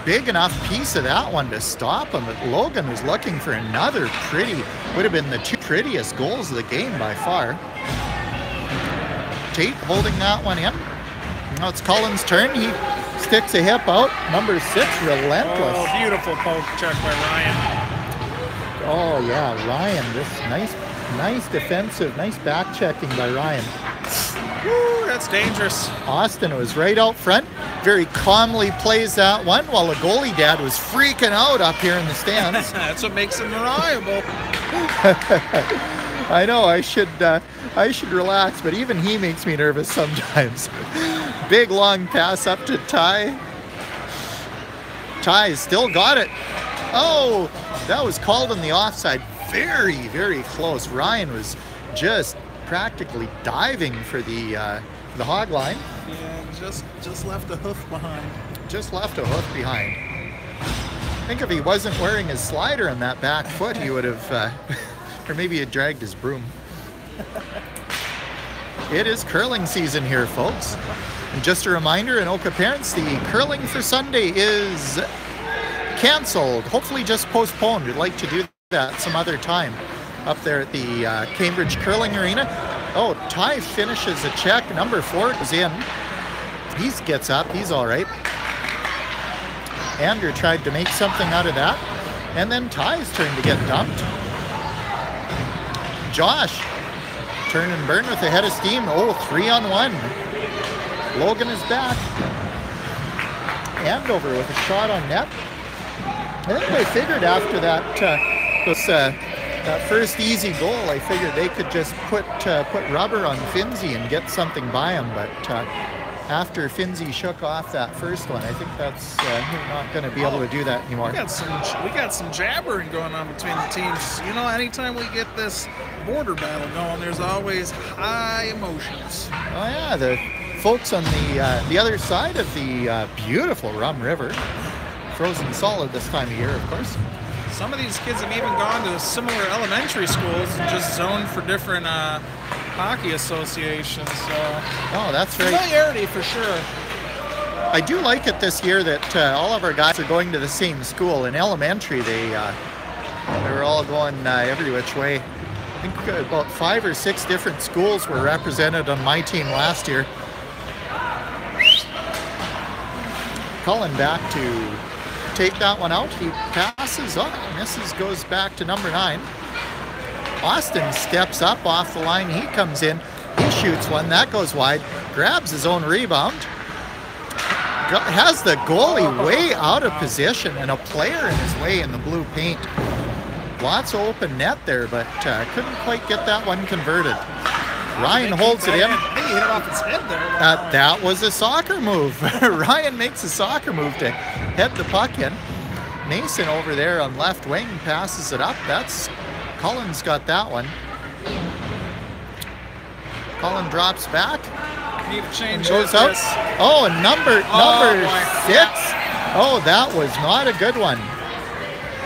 big enough piece of that one to stop him, but Logan was looking for another would have been the two prettiest goals of the game by far. Tate holding that one in. Now it's Cullen's turn. He sticks a hip out. Number 6, relentless. Oh, beautiful poke check by Ryan. Oh yeah, Ryan, this nice defensive, nice back checking by Ryan. Woo, that's dangerous. Austin was right out front, very calmly plays that one while the goalie dad was freaking out up here in the stands. That's what makes him reliable. I know, I should relax, but even he makes me nervous sometimes. Big long pass up to Ty. Ty still got it. Oh, that was called on the offside. Very, very close. Ryan was just practically diving for the hog line. Yeah, just left a hoof behind. Just left a hoof behind. I think if he wasn't wearing his slider on that back foot, he would have, or maybe he had dragged his broom. It is curling season here, folks. And just a reminder, Anoka parents, the curling for Sunday is canceled. Hopefully just postponed. We'd like to do that some other time up there at the Cambridge Curling Arena. Oh, Ty finishes a check. Number 4 is in. He gets up. He's all right. Andrew tried to make something out of that. And then Ty's turn to get dumped. Josh, turn and burn with a head of steam. Oh, 3-on-1. Logan is back. Andover with a shot on net. I think I figured after that that first easy goal, I figured they could just put rubber on Finzi and get something by him. But after Finzi shook off that first one, I think that's we're not going to be able to do that anymore. We got some jabbering going on between the teams. You know, anytime we get this border battle going, there's always high emotions. Oh yeah, the folks on the other side of the beautiful Rum River. Frozen solid this time of year, of course. Some of these kids have even gone to similar elementary schools and just zoned for different hockey associations. So, oh, that's right. Familiarity for sure. I do like it this year that all of our guys are going to the same school. In elementary, they were all going every which way. I think about 5 or 6 different schools were represented on my team last year. Cullen back to take that one out. He passes up, misses, goes back to number 9. Austin steps up off the line. He comes in. He shoots one. That goes wide. Grabs his own rebound. Has the goalie way out of position and a player in his way in the blue paint. Lots of open net there, but couldn't quite get that one converted. Ryan holds it in. He hit it off his head there. That was a soccer move. Ryan makes a soccer move to head the puck in. Mason over there on left wing passes it up. That's Cullen's got that one. Cullen drops back. Need to change goes out. Oh, and number 6. Oh, that was not a good one.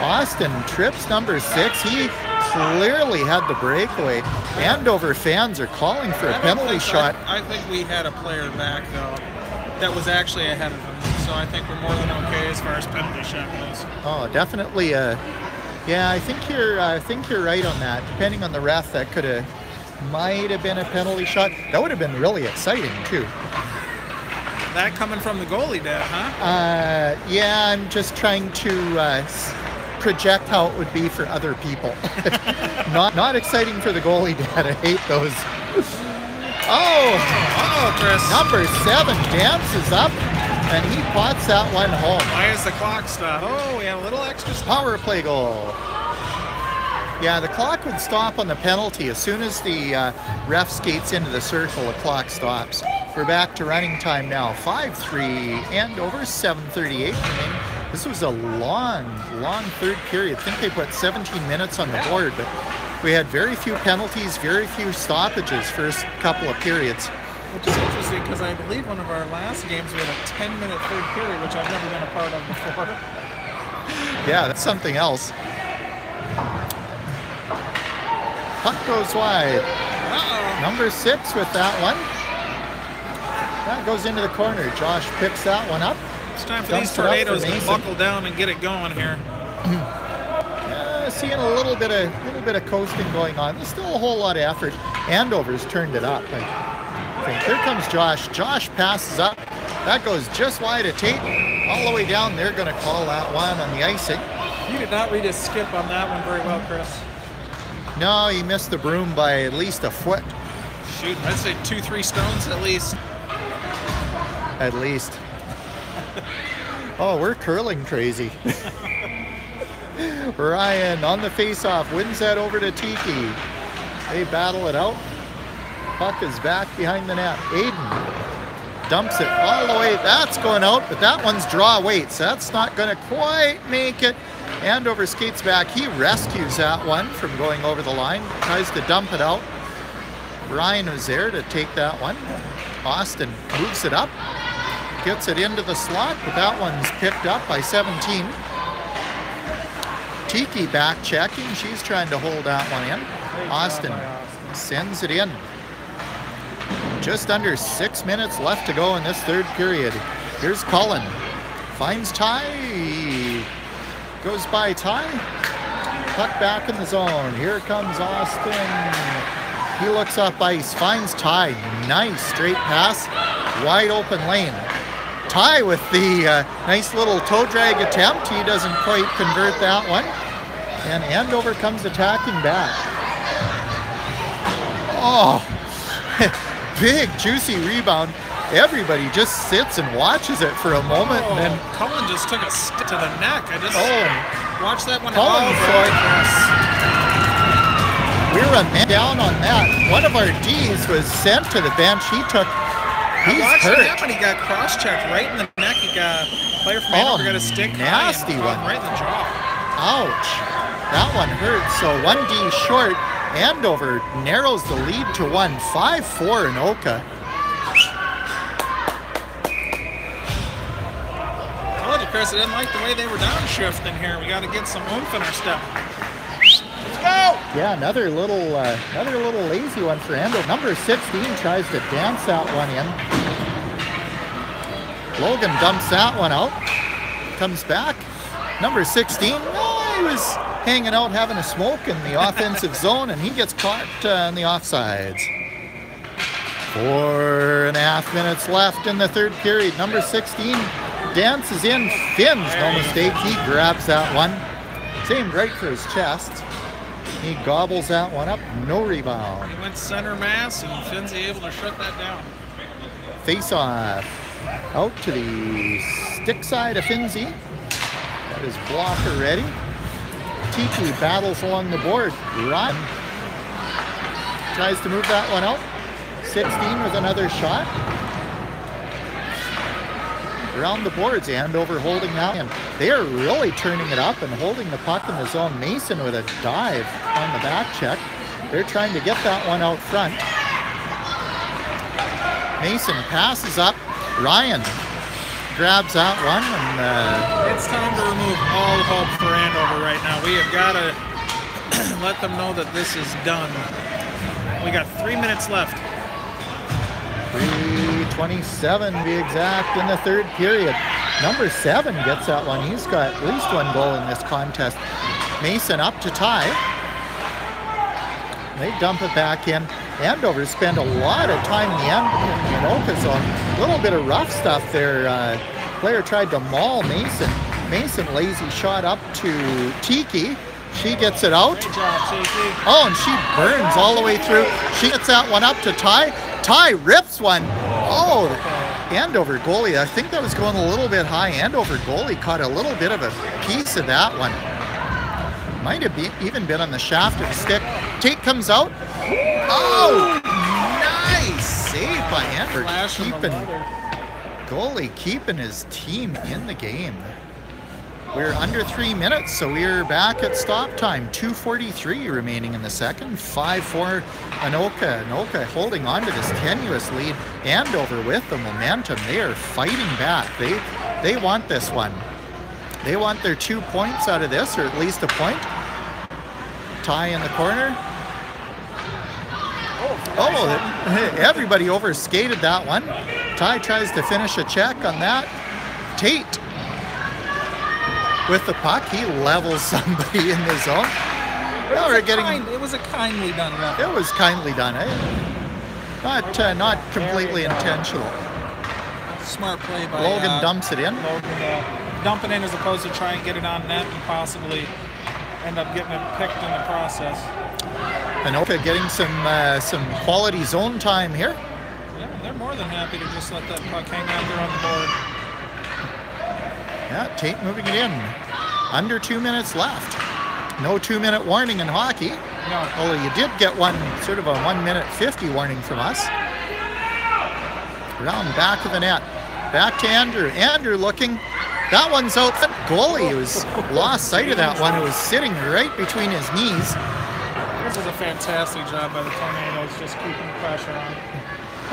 Austin trips number 6. He clearly had the breakaway. Andover fans are calling for a penalty shot. I think we had a player back though that was actually ahead of him, so I think we're more than okay as far as penalty shot goes. Oh, definitely. Yeah, I think you're right on that. Depending on the ref, that might have been a penalty shot. That would have been really exciting too. That coming from the goalie dad, huh? Yeah, I'm just trying to project how it would be for other people. not exciting for the goalie dad. I hate those. Oh, Chris. Number 7 dances up and he pots that one home. Why is the clock stop? Oh, we had a little extra stop. Power play goal. Yeah, the clock would stop on the penalty. As soon as the ref skates into the circle, the clock stops. We're back to running time now. 5-3 Andover, 7:38 remaining. This was a long third period. I think they put 17 minutes on the board, but We had very few penalties, very few stoppages first couple of periods. Which is interesting because I believe one of our last games we had a 10-minute third period, which I've never been a part of before. Yeah, that's something else. Puck goes wide. Number 6 with that one. That goes into the corner. Josh picks that one up. It's time for these tornadoes to buckle down and get it going here. Seeing a little bit of coasting going on. There's still a whole lot of effort. Andover's turned it up, I think. Here comes Josh. Josh passes up. That goes just wide of Tate. All the way down. They're going to call that one on the icing. You did not read his skip on that one very well, Chris. No, he missed the broom by at least a foot. Shoot, I'd say 2-3 stones at least. At least. Oh, we're curling crazy. Ryan on the face-off wins that over to Tiki. They battle it out. Puck is back behind the net. Aiden dumps it all the way. That's going out, but that one's draw weight, so that's not going to quite make it. Andover skates back. He rescues that one from going over the line. Tries to dump it out. Ryan was there to take that one. Austin moves it up. Gets it into the slot, but that one's picked up by 17. Tiki back checking. She's trying to hold that one in. Austin sends it in. Just under 6 minutes left to go in this third period. Here's Cullen. Finds Ty. Goes by Ty. Puck back in the zone. Here comes Austin. He looks up ice. Finds Ty. Nice straight pass. Wide open lane. Ty with the nice little toe drag attempt. He doesn't quite convert that one. And Andover comes attacking back. Oh, big juicy rebound. Everybody just sits and watches it for a moment. And then Cullen just took a stick to the neck. I just watched that one. Cullen we were a man down on that. One of our Ds was sent to the bench. He's hurt. Him, he got cross-checked right in the neck. He got player from Andover got a stick. Nasty one. Right in the jaw. Ouch. That one hurt. So 1D short. Andover narrows the lead to 1. 5-4 Anoka. I told you, Chris, I didn't like the way they were downshifting here. We got to get some oomph in our step. Let's go! Yeah, another little lazy one for Andover. Number 16 tries to dance that one in. Logan dumps that one out. Comes back. Number 16, he was hanging out having a smoke in the offensive zone, and he gets caught on the offsides. 4.5 minutes left in the third period. Number 16 dances in, fins, no mistake. He grabs that one. Aimed right for his chest. He gobbles that one up, no rebound. He went center mass, and Finzi able to shut that down. Face off. Out to the stick side of Finzi. Got his blocker ready. Tiki battles along the board. Ryan tries to move that one out. 16 with another shot. Around the boards, Andover holding that in. They are really turning it up and holding the puck in the zone. Mason with a dive on the back check. They're trying to get that one out front. Mason passes up. Ryan grabs that one. And it's time to remove all hope for Andover right now. We have got to let them know that this is done. We got 3 minutes left. 3:27 to be exact in the third period. Number 7 gets that one. He's got at least one goal in this contest. Mason up to Ty. They dump it back in. Andover spend a lot of time in the Anoka zone. A little bit of rough stuff there. Player tried to maul Mason. Mason lazy shot up to Tiki. She gets it out. Great job, Tiki. Oh, and she burns all the way through. She gets that one up to Ty. Ty rips one. Oh, Andover goalie. I think that was going a little bit high. Andover goalie caught a little bit of a piece of that one. Might have even been on the shaft of the stick. Tate comes out. Oh, nice save by Andover. Goalie keeping his team in the game. We're under 3 minutes, so we're back at stop time. 2:43 remaining in the second. 5-4 Anoka. Anoka holding on to this tenuous lead. Andover with the momentum. They are fighting back. They want this one. They want their 2 points out of this, or at least a point. Tie in the corner. Oh, everybody overskated that one. Ty tries to finish a check on that. Tate with the puck, he levels somebody in the zone. It was a kindly done level. It was kindly done, eh? Not completely intentional. Smart play by Logan dumps it in. Logan dump it in as opposed to try and get it on net and possibly end up getting it picked in the process. Anoka getting some quality zone time here. Yeah, they're more than happy to just let that puck hang out there on the board. Yeah, Tate moving it in. Under 2 minutes left. No 2-minute warning in hockey. No. Although you did get one, sort of a 1:50 warning from us. Around back of the net. Back to Andrew. Andrew looking. That one's out. That goalie was lost sight of that one. It was sitting right between his knees. This is a fantastic job by the Tornadoes, just keeping the pressure on.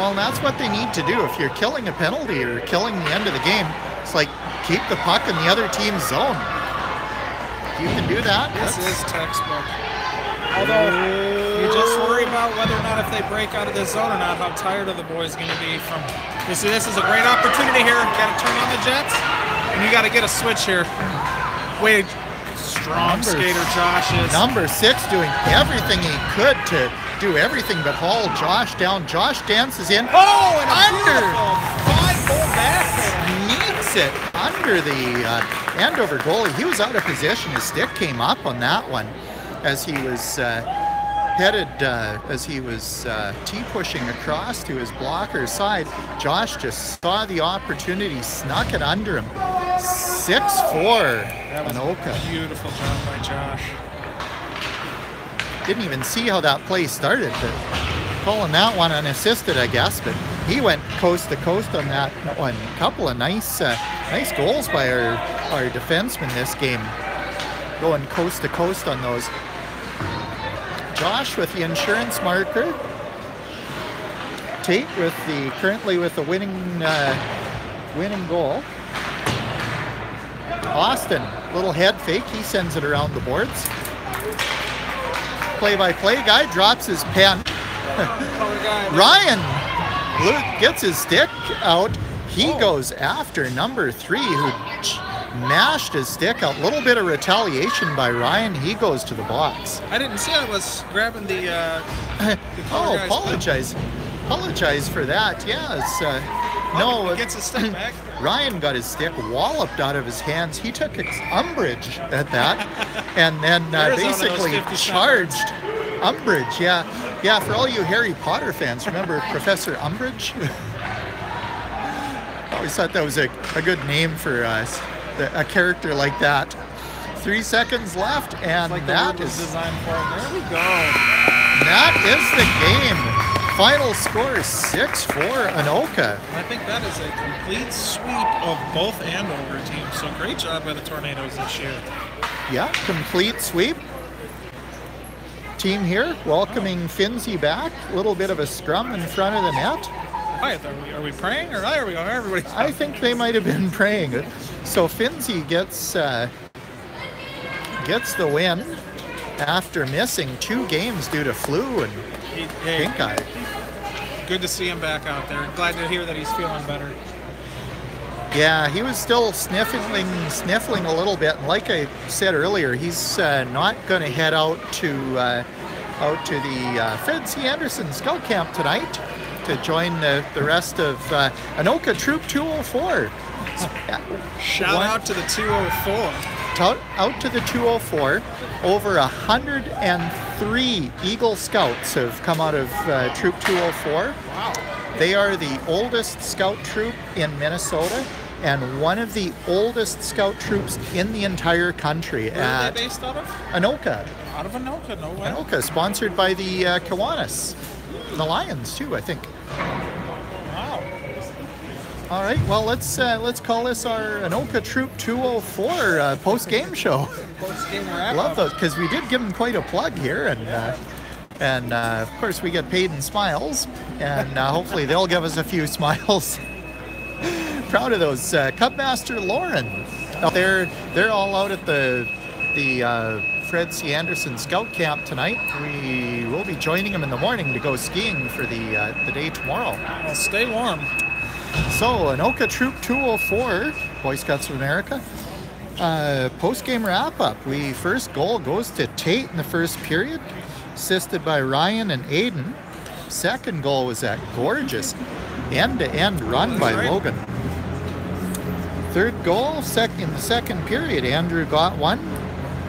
Well, and that's what they need to do. If you're killing a penalty or killing the end of the game, it's like keep the puck in the other team's zone. If you can do that. This is textbook. Although you just worry about whether or not if they break out of this zone or not, how tired are the boys going to be from. You see, this is a great opportunity here. Got to turn on the Jets, and you got to get a switch here. Wait. Strong skater Josh is. Number 6 doing everything he could to do everything but haul Josh down. Josh dances in. Oh, and under. 5-goal back. Sneaks it under the Andover goalie. He was out of position. His stick came up on that one as he was T-pushing across to his blocker's side. Josh just saw the opportunity, snuck it under him. 6-4. That was Anoka. a beautiful job by Josh. Didn't even see how that play started, but calling that one unassisted, I guess. But he went coast to coast on that one. A couple of nice goals by our defensemen this game, going coast to coast on those. Josh with the insurance marker. Tate with currently with the winning goal. Austin, little head fake, he sends it around the boards. Play-by-play guy drops his pen. Ryan gets his stick out. He goes after number 3, who mashed his stick out. Little bit of retaliation by Ryan. He goes to the box. I didn't see I was grabbing the oh, apologize for that. Yeah, it's no. He gets his stick back. Ryan got his stick walloped out of his hands. He took umbrage at that, and then basically charged Umbridge. Yeah, for all you Harry Potter fans, remember Professor Umbridge? I always thought that was a good name for us, a character like that. 3 seconds left, and like that is designed for it. There we go. That is the game. Final score 6-4 Anoka. I think that is a complete sweep of both Andover teams. So great job by the Tornadoes this year. Yeah, complete sweep. Team here welcoming Finzi back. A little bit of a scrum in front of the net. Hi, are we praying? Or there we go. Everybody's. I think they might have been praying. So Finzi gets the win after missing 2 games due to flu and pink eye. Good to see him back out there. Glad to hear that he's feeling better. Yeah, he was still sniffling a little bit. And like I said earlier, he's not going to head out to the Fred C. Anderson Scout Camp tonight to join the rest of Anoka Troop 204. Shout out to the 204. Out to the 204. Over 103 Eagle Scouts have come out of Troop 204. Wow. They are the oldest scout troop in Minnesota and one of the oldest scout troops in the entire country. Where are they based out of? Anoka. Out of Anoka, no way. Anoka, sponsored by the Kiwanis. The Lions, too, I think. Wow. All right, well, let's call this our Anoka Troop 204 post-game show. Post-game wrap. Love those, because we did give them quite a plug here, and of course we get paid in smiles, and hopefully they'll give us a few smiles. Proud of those. Cubmaster Lauren, they're all out at the Fred C. Anderson Scout Camp tonight. We will be joining them in the morning to go skiing for the day tomorrow. Well, stay warm. So, Anoka Troop 204, Boy Scouts of America. Post-game wrap-up. First goal goes to Tate in the first period, assisted by Ryan and Aiden. Second goal was that gorgeous end-to-end run by Logan. Third goal in the second period, Andrew got one,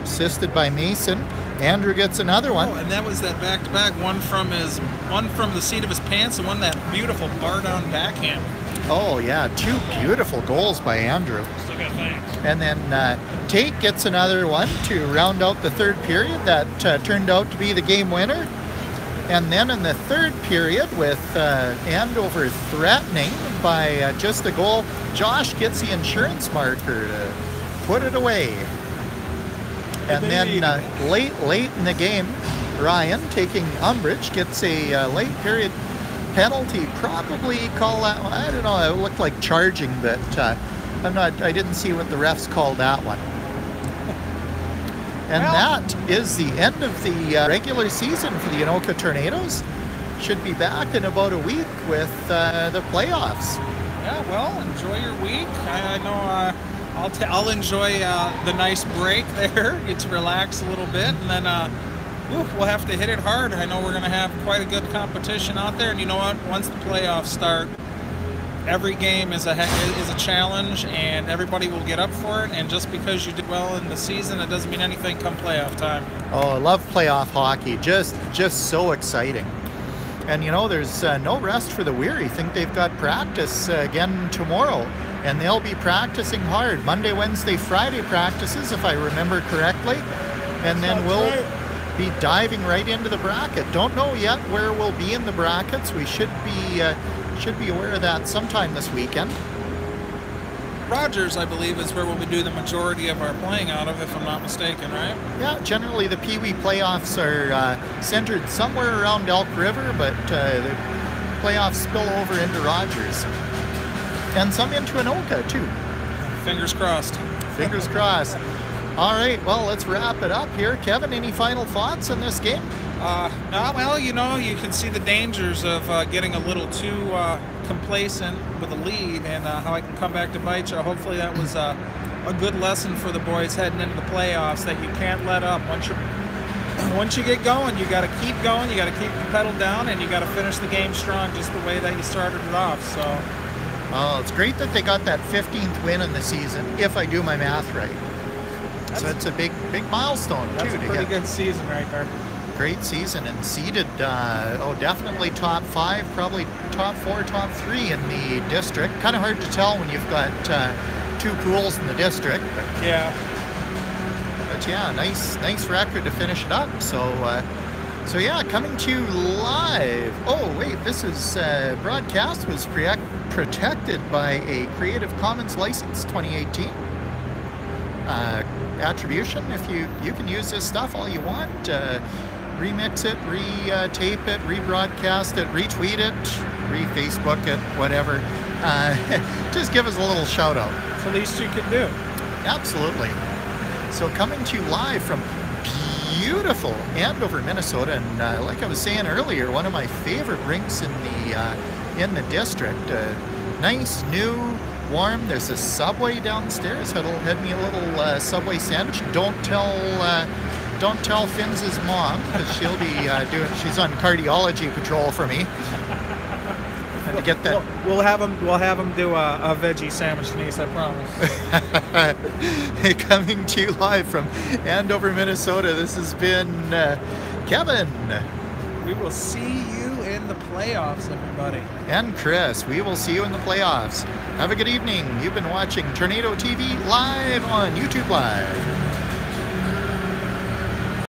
assisted by Mason. Andrew gets another one. Oh, and that was that back-to-back, one from the seat of his pants and one that beautiful bar-down backhand. Oh, yeah, 2 beautiful goals by Andrew. Still got thanks. And then Tate gets another one to round out the third period. That turned out to be the game winner. And then in the third period, with Andover threatening by just a goal, Josh gets the insurance marker to put it away. And then late in the game, Ryan, taking umbrage, gets a late period penalty. Probably call that one, I don't know, it looked like charging, but I didn't see what the refs called that one. And that is the end of the regular season for the Anoka Tornadoes. Should be back in about a week with the playoffs. Yeah, well, enjoy your week. I know I'll enjoy the nice break there, get to relax a little bit, and then we'll have to hit it hard. I know we're going to have quite a good competition out there, and you know what? Once the playoffs start, every game is a challenge, and everybody will get up for it. And just because you did well in the season, it doesn't mean anything come playoff time. Oh, I love playoff hockey. Just so exciting. And you know, there's no rest for the weary. Think they've got practice again tomorrow, and they'll be practicing hard. Monday, Wednesday, Friday practices, if I remember correctly, and then we'll be diving right into the bracket. Don't know yet where we'll be in the brackets. We should be aware of that sometime this weekend. Rogers, I believe, is where we'll be doing the majority of our playing out of, if I'm not mistaken, right? Yeah, generally the Peewee playoffs are centered somewhere around Elk River, but the playoffs spill over into Rogers. And some into Anoka, too. Fingers crossed. Fingers crossed. All right, well, let's wrap it up here. Kevin, any final thoughts on this game? Well, you know, you can see the dangers of getting a little too complacent with a lead, and how I can come back to bite you. Hopefully that was a good lesson for the boys heading into the playoffs, that you can't let up. Once you get going, you got to keep going, you got to keep the pedal down, and you got to finish the game strong just the way that you started it off. So, oh, it's great that they got that 15th win in the season, if I do my math right. So it's a big milestone, too. That's a pretty good season right there. Great season, and seeded, definitely top 5, probably top 4, top 3 in the district. Kind of hard to tell when you've got 2 pools in the district. But yeah, nice record to finish it up. So yeah, coming to you live. Oh wait, this is broadcast was protected by a Creative Commons license 2018. Attribution. If you can use this stuff all you want. Remix it, re-tape it, rebroadcast it, retweet it, re-Facebook it, whatever. Just give us a little shout out. It's the least you can do. Absolutely. So coming to you live from beautiful Andover, Minnesota, and like I was saying earlier, one of my favorite rinks in the district. Nice, new, warm. There's a Subway downstairs. Had me a little Subway sandwich. Don't tell Finn's mom, because she'll be she's on cardiology patrol for me. And to get that, we'll have him do a veggie sandwich, Denise, I promise. Coming to you live from Andover, Minnesota. This has been Kevin. We will see you in the playoffs, everybody. And Chris, we will see you in the playoffs. Have a good evening. You've been watching Tornado TV live on YouTube Live.